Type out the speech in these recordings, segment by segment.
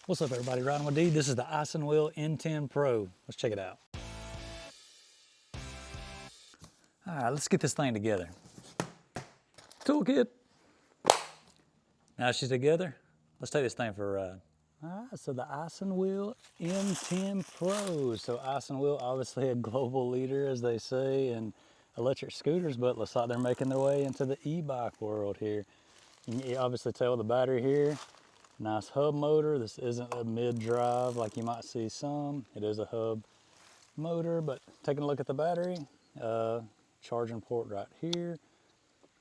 What's up everybody, riding with D. This is the isinwheel M10 Pro. Let's check it out. All right, let's get this thing together. Toolkit. Now she's together. Let's take this thing for a ride. All right, so the isinwheel M10 Pro. So isinwheel, obviously a global leader, as they say, in electric scooters, but looks like they're making their way into the e-bike world here. You can obviously tell the battery here. Nice hub motor. This isn't a mid-drive like you might see some. It is a hub motor, but taking a look at the battery, charging port right here.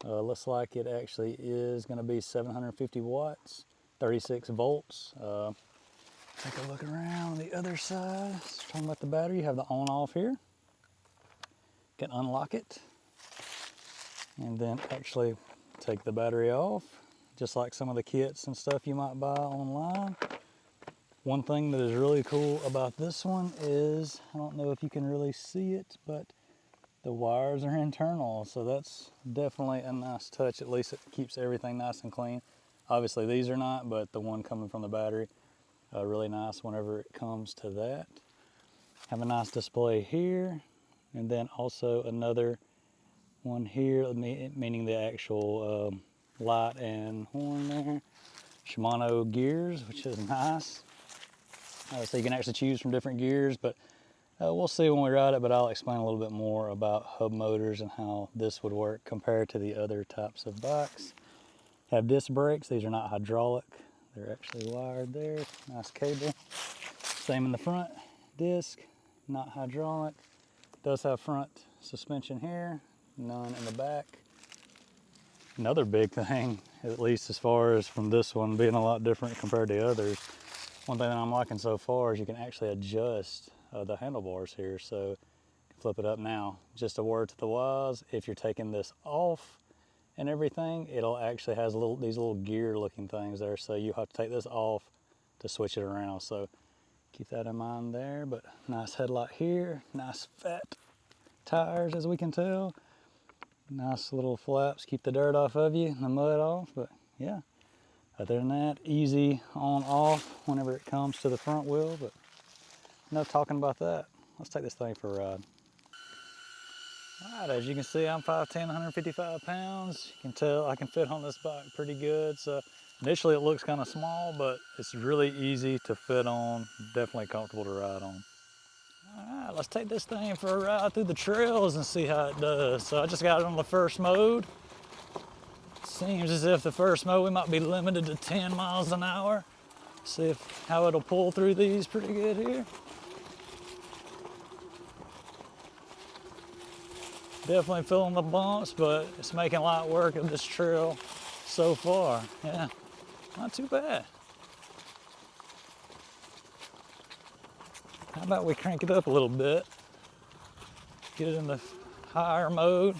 Looks like it actually is going to be 750 watts, 36 volts. Take a look around the other side. Talking about the battery, you have the on-off here. You can unlock it and then actually take the battery off, just like some of the kits and stuff you might buy online. One thing that is really cool about this one is, I don't know if you can really see it, but the wires are internal, so that's definitely a nice touch. At least it keeps everything nice and clean. Obviously these are not, but the one coming from the battery, really nice whenever it comes to that. Have a nice display here, and then also another one here, meaning the actual light and horn there. Shimano gears, which is nice. So you can actually choose from different gears, but we'll see when we ride it, but I'll explain a little bit more about hub motors and how this would work compared to the other types of bikes. Have disc brakes. These are not hydraulic. They're actually wired there. Nice cable. Same in the front. Disc, not hydraulic. Does have front suspension here. None in the back. Another big thing, at least as far as from this one being a lot different compared to others, one thing that I'm liking so far is you can actually adjust the handlebars here. So flip it up now. Just a word to the wise, if you're taking this off and everything, it'll actually has these little gear looking things there. So you have to take this off to switch it around. So keep that in mind there. But nice headlight here, nice fat tires as we can tell. Nice little flaps, keep the dirt off of you, the mud off, but yeah. Other than that, easy on off whenever it comes to the front wheel, but enough talking about that. Let's take this thing for a ride. All right, as you can see, I'm 5'10", 155 pounds. You can tell I can fit on this bike pretty good. So initially it looks kind of small, but it's really easy to fit on, definitely comfortable to ride on. All right, let's take this thing for a ride through the trails and see how it does. So I just got it on the first mode. Seems as if the first mode we might be limited to 10 miles an hour. See how it'll pull through these pretty good here. Definitely feeling the bumps, but it's making light work of this trail so far. Yeah, not too bad. How about we crank it up a little bit? Get it in the higher mode.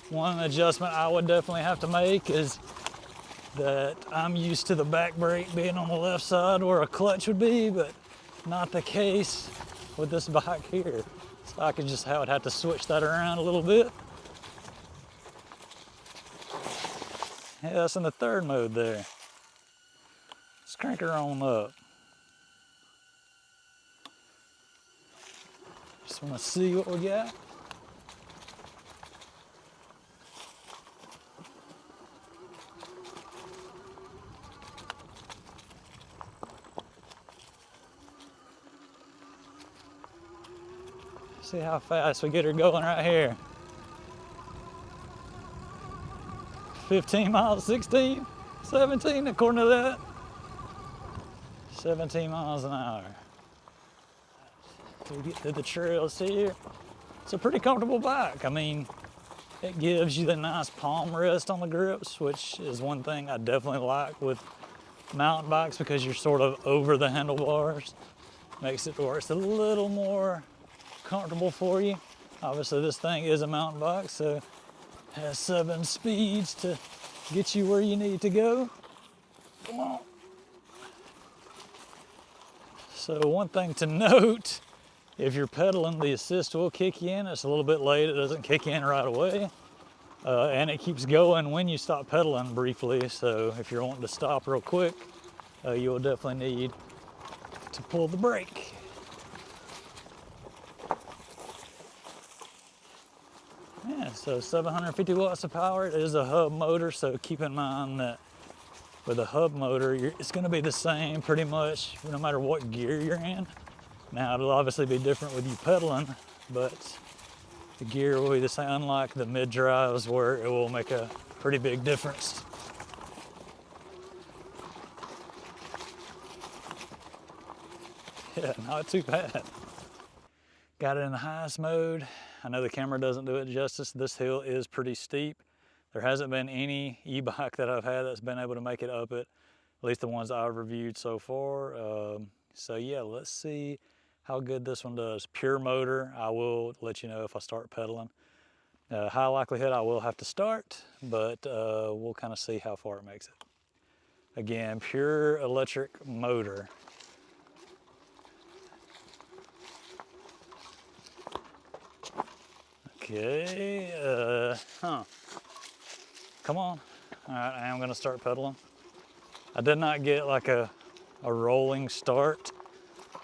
One adjustment I would definitely have to make is that I'm used to the back brake being on the left side where a clutch would be, but not the case with this bike here. So I would have to switch that around a little bit. Yeah, that's in the third mode there. Let's crank her on up. Just want to see what we got. See how fast we get her going right here. 15 miles, 16, 17 according to that. 17 miles an hour. We get through the trails here. It's a pretty comfortable bike. I mean, it gives you the nice palm rest on the grips, which is one thing I definitely like with mountain bikes because you're sort of over the handlebars. Makes it where it's a little more comfortable for you. Obviously this thing is a mountain bike, so it has 7 speeds to get you where you need to go. Come on. So one thing to note, if you're pedaling, the assist will kick you in. It's a little bit late, it doesn't kick in right away. and it keeps going when you stop pedaling briefly. So if you're wanting to stop real quick, you'll definitely need to pull the brake. Yeah, so 750 watts of power. It is a hub motor, so keep in mind that with a hub motor, it's going to be the same pretty much no matter what gear you're in. Now, it'll obviously be different with you pedaling, but the gear will be the same, unlike the mid-drives where it will make a pretty big difference. Yeah, not too bad. Got it in the highest mode. I know the camera doesn't do it justice. This hill is pretty steep. There hasn't been any e-bike that I've had that's been able to make it up it, at least the ones I've reviewed so far. So yeah, let's see how good this one does. Pure motor, I will let you know if I start pedaling. High likelihood I will have to start, but we'll kind of see how far it makes it. Again, pure electric motor. Okay, come on. All right, I am gonna start pedaling. I did not get like a rolling start.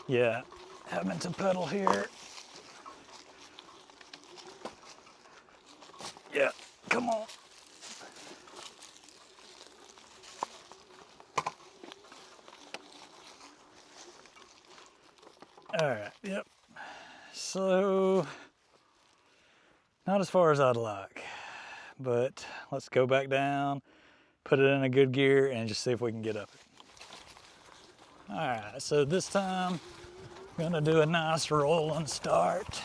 Yeah, having to pedal here. Yeah, come on. All right, yep. So, not as far as I'd like, but let's go back down, put it in a good gear, and just see if we can get up it. All right, so this time, I'm gonna do a nice rolling start.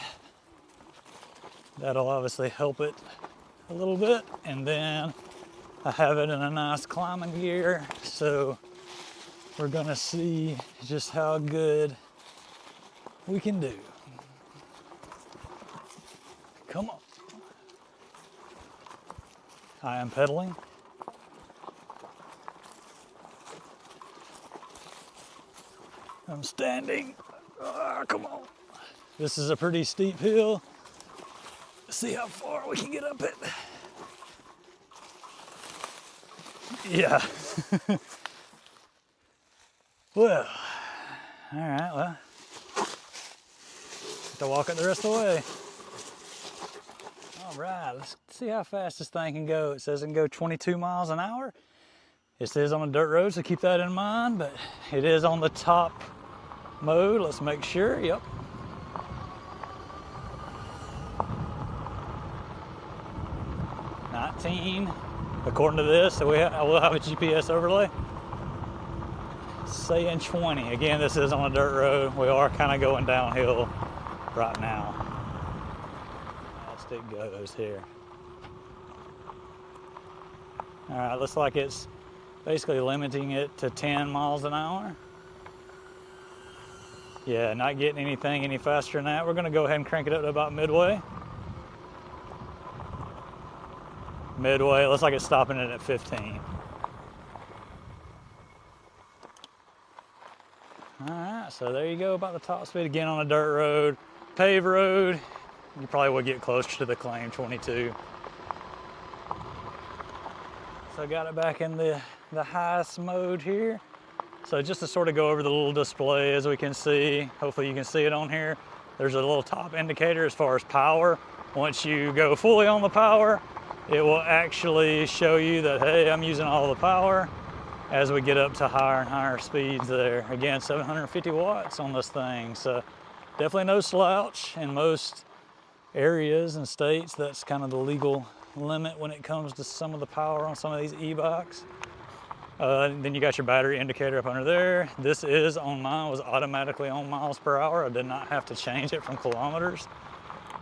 That'll obviously help it a little bit, and then I have it in a nice climbing gear, so we're gonna see just how good we can do. Come on. I am pedaling. I'm standing. Come on. This is a pretty steep hill. Let's see how far we can get up it. Yeah. Well, all right, well, have to walk it the rest of the way. All right, let's see how fast this thing can go. It says it can go 22 miles an hour. It says on a dirt road, so keep that in mind, but it is on the top mode. Let's make sure, yep. According to this, so I will have a GPS overlay. Saying 20. Again, this is on a dirt road. We are kind of going downhill right now. Fast it goes here. All right, looks like it's basically limiting it to 10 miles an hour. Yeah, not getting anything any faster than that. We're gonna go ahead and crank it up to about midway. Midway, looks like it's stopping it at 15. All right, so there you go, about the top speed. Again, on a dirt road, paved road, you probably would get closer to the claim 22. So I got it back in the highest mode here. So just to sort of go over the little display, as we can see, hopefully you can see it on here, there's a little top indicator as far as power. Once you go fully on the power, it will actually show you that, hey, I'm using all the power as we get up to higher and higher speeds there. Again, 750 watts on this thing. So definitely no slouch. In most areas and states, that's kind of the legal limit when it comes to some of the power on some of these e-bikes. Then you got your battery indicator up under there. This is on mine, was automatically on miles per hour. I did not have to change it from kilometers.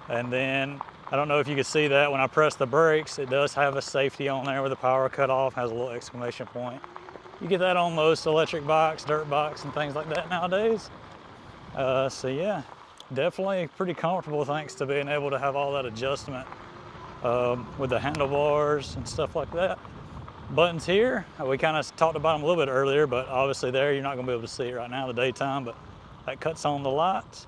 And then, I don't know if you can see that when I press the brakes, it does have a safety on there where the power cut off, has a little exclamation point. You get that on most electric bikes, dirt bikes, and things like that nowadays. So yeah, definitely pretty comfortable thanks to being able to have all that adjustment with the handlebars and stuff like that. Buttons here, we kind of talked about them a little bit earlier, but obviously there, you're not gonna be able to see it right now in the daytime, but that cuts on the lights.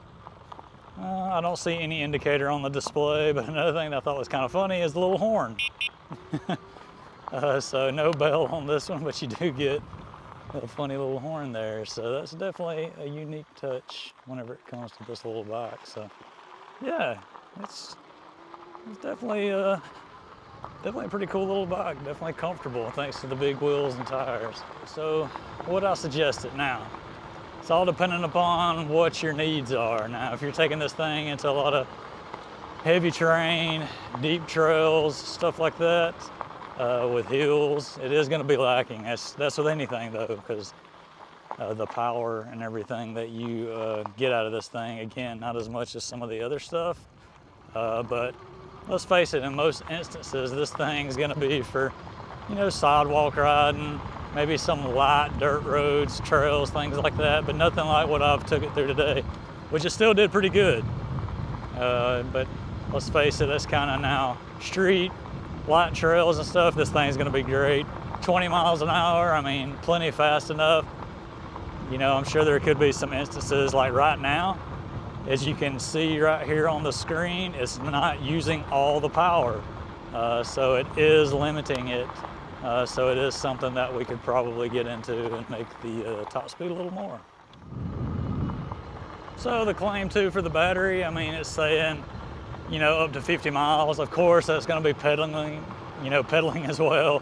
I don't see any indicator on the display, but another thing that I thought was kind of funny is the little horn. So no bell on this one, but you do get a funny little horn there. So that's definitely a unique touch whenever it comes to this little bike. So yeah, it's definitely definitely a pretty cool little bike. Definitely comfortable thanks to the big wheels and tires. So what I suggest it now? It's all dependent upon what your needs are. Now, if you're taking this thing into a lot of heavy terrain, deep trails, stuff like that, with hills, it is going to be lacking. That's with anything though, because the power and everything that you get out of this thing, again, not as much as some of the other stuff, but let's face it, in most instances, this thing's going to be for, you know, sidewalk riding, maybe some light dirt roads, trails, things like that, but nothing like what I've took it through today, which it still did pretty good. But let's face it, that's kind of now street, light trails and stuff. This thing's gonna be great. 20 miles an hour, I mean, plenty fast enough. You know, I'm sure there could be some instances like right now, as you can see right here on the screen, it's not using all the power. So it is limiting it. So it is something that we could probably get into and make the top speed a little more. So the claim too for the battery, I mean, it's saying, you know, up to 50 miles. Of course, that's going to be pedaling, you know, pedaling as well.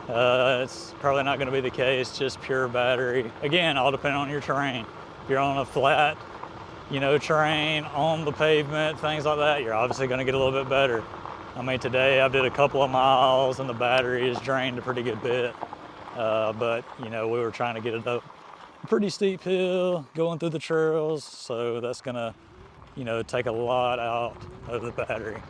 It's probably not going to be the case, just pure battery. Again, all depending on your terrain. If you're on a flat, you know, terrain, on the pavement, things like that, you're obviously going to get a little bit better. I mean, today I did a couple of miles and the battery is drained a pretty good bit. But, you know, we were trying to get it up a pretty steep hill, going through the trails. So that's gonna, you know, take a lot out of the battery.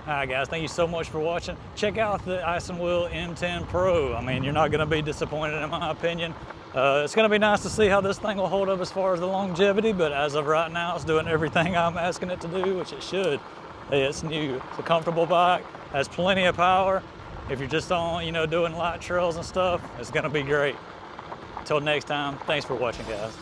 All right, guys, thank you so much for watching. Check out the isinwheel M10 Pro. I mean, you're not gonna be disappointed in my opinion. It's gonna be nice to see how this thing will hold up as far as the longevity, but as of right now, it's doing everything I'm asking it to do, which it should. It's new, it's a comfortable bike, has plenty of power. If you're just on, you know, doing light trails and stuff, it's gonna be great. Until next time, thanks for watching, guys.